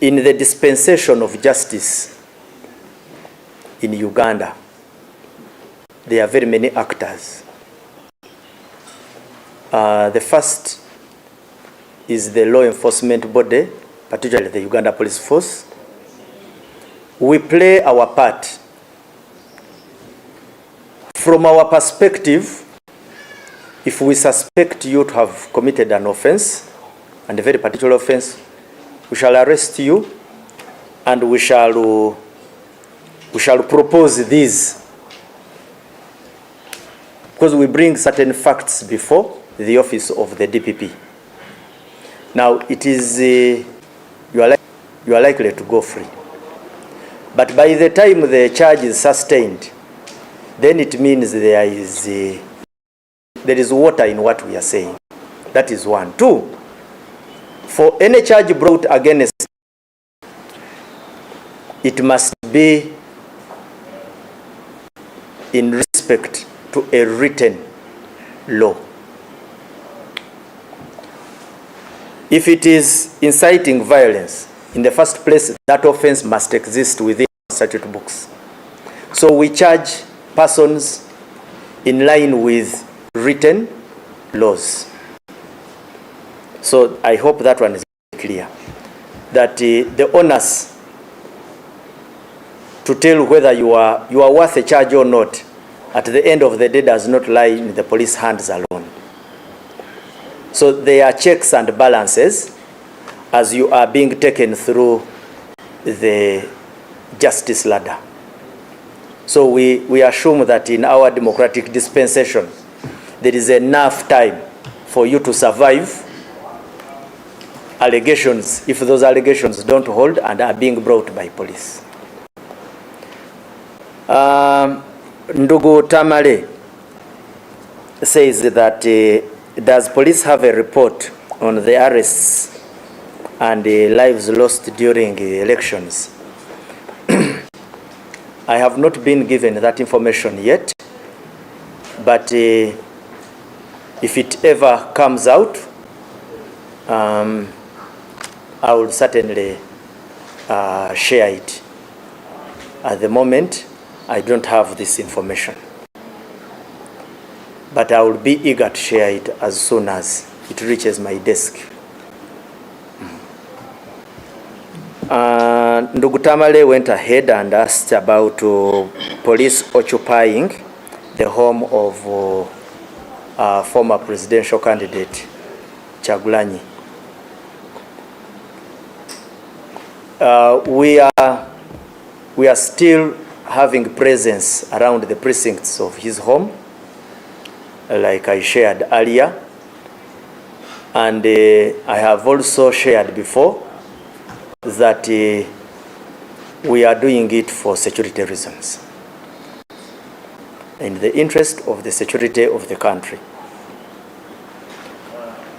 in the dispensation of justice in Uganda, there are very many actors. The first is the law enforcement body, particularly the Uganda Police Force. We play our part. From our perspective, if we suspect you to have committed an offense, and a very particular offense, we shall arrest you and we shall propose these, because we bring certain facts before the office of the DPP. Now it is you are likely to go free, but by the time the charge is sustained, then it means there is water in what we are saying. That is one. Two, for any charge brought against, it must be in respect to a written law. If it is inciting violence, in the first place, that offense must exist within statute books. So we charge persons in line with written laws. So I hope that one is clear, that the onus to tell whether you are worth a charge or not at the end of the day does not lie in the police hands alone. So there are checks and balances as you are being taken through the justice ladder. So we assume that in our democratic dispensation, there is enough time for you to survive allegations, if those allegations don't hold and are being brought by police. Ndugu Tamale says that does police have a report on the arrests and lives lost during elections? I have not been given that information yet, but if it ever comes out, I will certainly share it. At the moment, I don't have this information, but I will be eager to share it as soon as it reaches my desk. Ndugu Tamale went ahead and asked about police occupying the home of former presidential candidate Kyagulanyi. We are still having presence around the precincts of his home, like I shared earlier, and I have also shared before that we are doing it for security reasons, in the interest of the security of the country.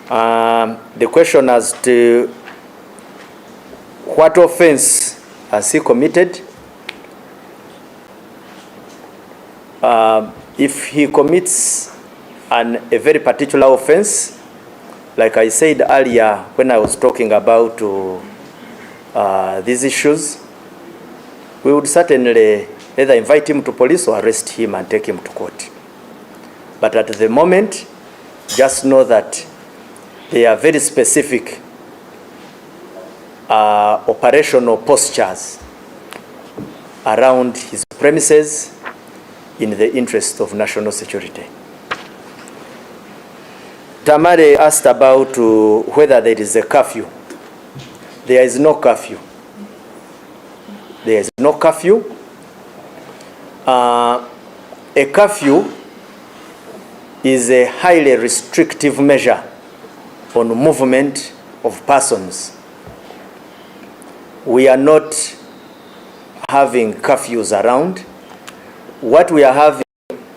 The question as to what offense has he committed? If he commits a very particular offense, like I said earlier when I was talking about these issues, we would certainly either invite him to police or arrest him and take him to court. But at the moment, just know that they are very specific operational postures around his premises in the interest of national security. Tamare asked about whether there is a curfew. There is no curfew. There is no curfew. A curfew is a highly restrictive measure on movement of persons. We are not having curfews around. What we are having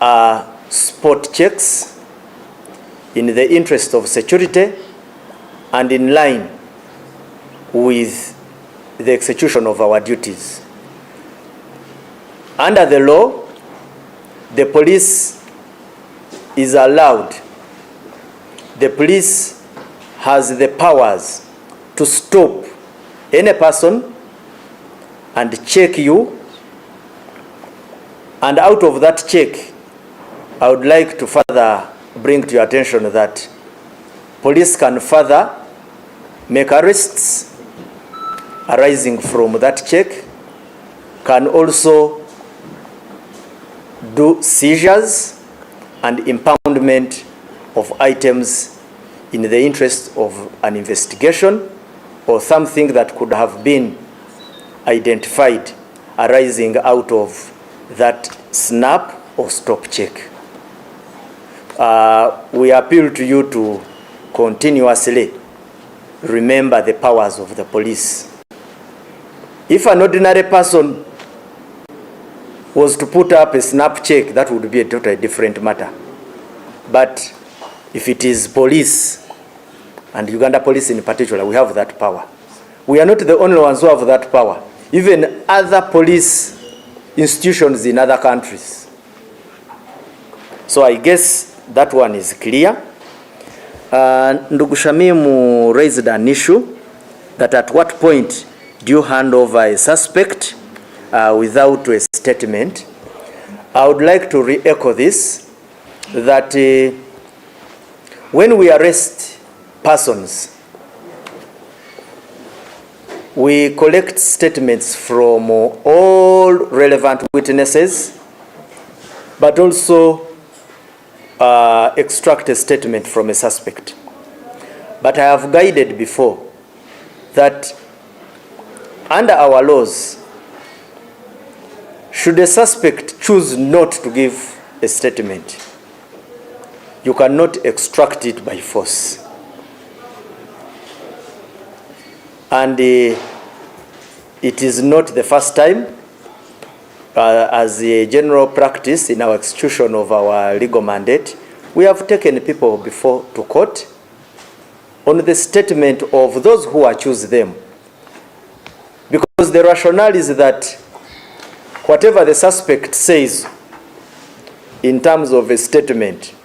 are spot checks in the interest of security and in line with the execution of our duties. Under the law, the police is allowed, the police has the powers to stop any person and check you, and out of that check, I would like to further bring to your attention that police can further make arrests arising from that check, can also do seizures and impoundment of items in the interest of an investigation or something that could have been identified arising out of that snap or stop check. We appeal to you to continuously remember the powers of the police. If an ordinary person was to put up a snap check, that would be a totally different matter. But if it is police, and Uganda police in particular, we have that power. We are not the only ones who have that power. Even other police institutions in other countries. So I guess that one is clear. Ndugu Shamimu raised an issue that at what point do you hand over a suspect without a statement? I would like to re-echo this, that when we arrest persons, we collect statements from all relevant witnesses, but also extract a statement from a suspect. But I have guided before that under our laws, should a suspect choose not to give a statement, you cannot extract it by force. And it is not the first time, as a general practice in our execution of our legal mandate, we have taken people before to court on the statement of those who accuse them. Because the rationale is that whatever the suspect says in terms of a statement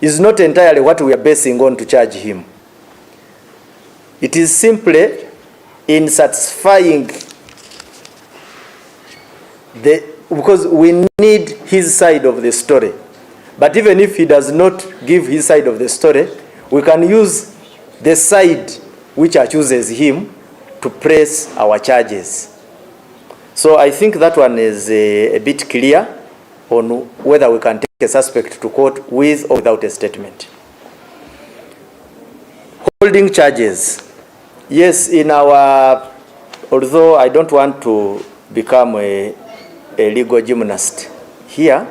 is not entirely what we are basing on to charge him. It is simply in satisfying because we need his side of the story. But even if he does not give his side of the story, we can use the side which accuses him to press our charges. So I think that one is a bit clear on whether we can take a suspect to court with or without a statement. Holding charges. Yes, in our, although I don't want to become a legal gymnast here,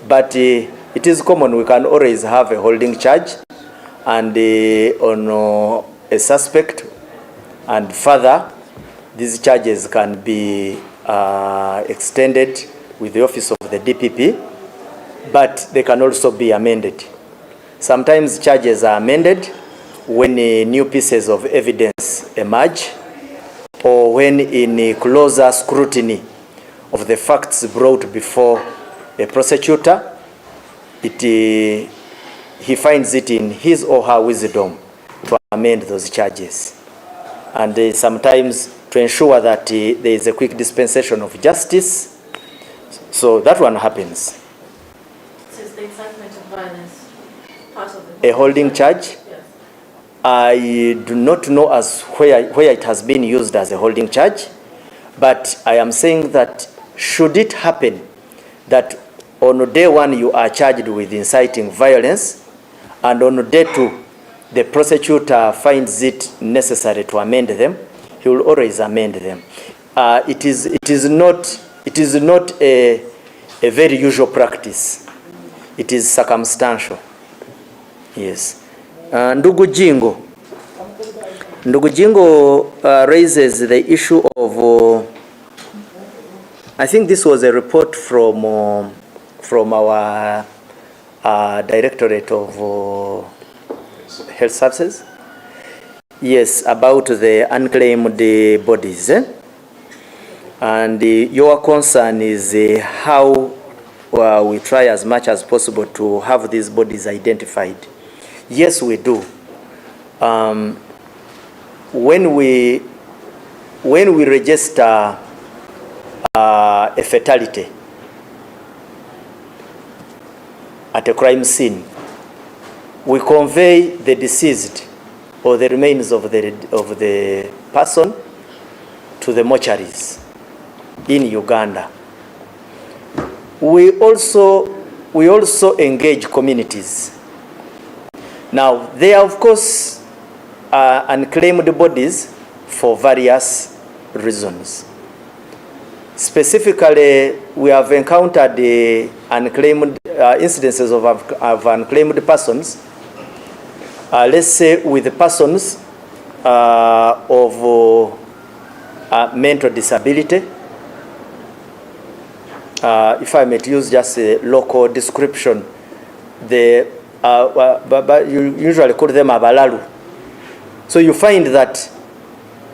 but it is common, we can always have a holding charge and on a suspect, and further these charges can be extended with the office of the DPP, but they can also be amended. Sometimes charges are amended when new pieces of evidence emerge, or when in a closer scrutiny of the facts brought before a prosecutor, he finds it in his or her wisdom to amend those charges. And sometimes to ensure that there is a quick dispensation of justice. So that one happens. So is the incitement of violence part of the a holding charge? Yes. I do not know as where it has been used as a holding charge, but I am saying that should it happen that on day one you are charged with inciting violence, and on day two the prosecutor finds it necessary to amend them, he will always amend them. It is not a very usual practice. It is circumstantial. Yes. Ndugu Jingo raises the issue of I think this was a report from our Directorate of Health Services. Yes, about the unclaimed bodies. And your concern is how we try as much as possible to have these bodies identified. Yes, we do. when we register a fatality at a crime scene, we convey the deceased or the remains of the person to the mortuaries in Uganda. We also engage communities. Now, there are, of course, unclaimed bodies for various reasons. Specifically, we have encountered unclaimed incidences of unclaimed persons. Let's say with the persons of mental disability. If I may use just a local description, you usually call them abalalu. So you find that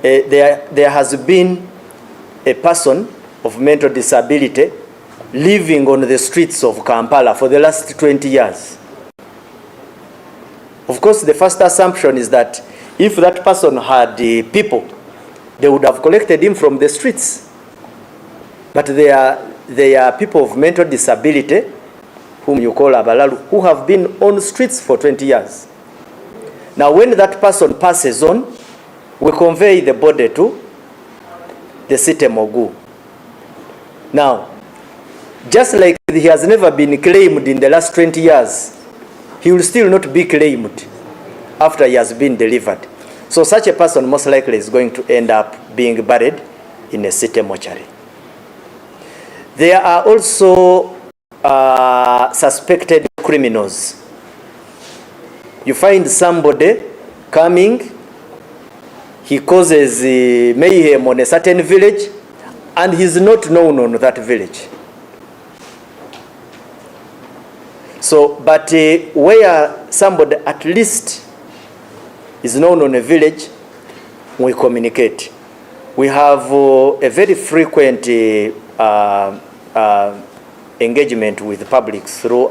there has been a person of mental disability living on the streets of Kampala for the last 20 years. Of course, the first assumption is that if that person had people, they would have collected him from the streets. But they are people of mental disability, whom you call abalalu, who have been on streets for 20 years. Now, when that person passes on, we convey the body to the city Mogu. Now, just like he has never been claimed in the last 20 years, he will still not be claimed after he has been delivered. So such a person most likely is going to end up being buried in a city mortuary. There are also suspected criminals. You find somebody coming, he causes mayhem on a certain village, and he's not known on that village. So, but where somebody at least is known on a village, we communicate. We have a very frequent engagement with the public through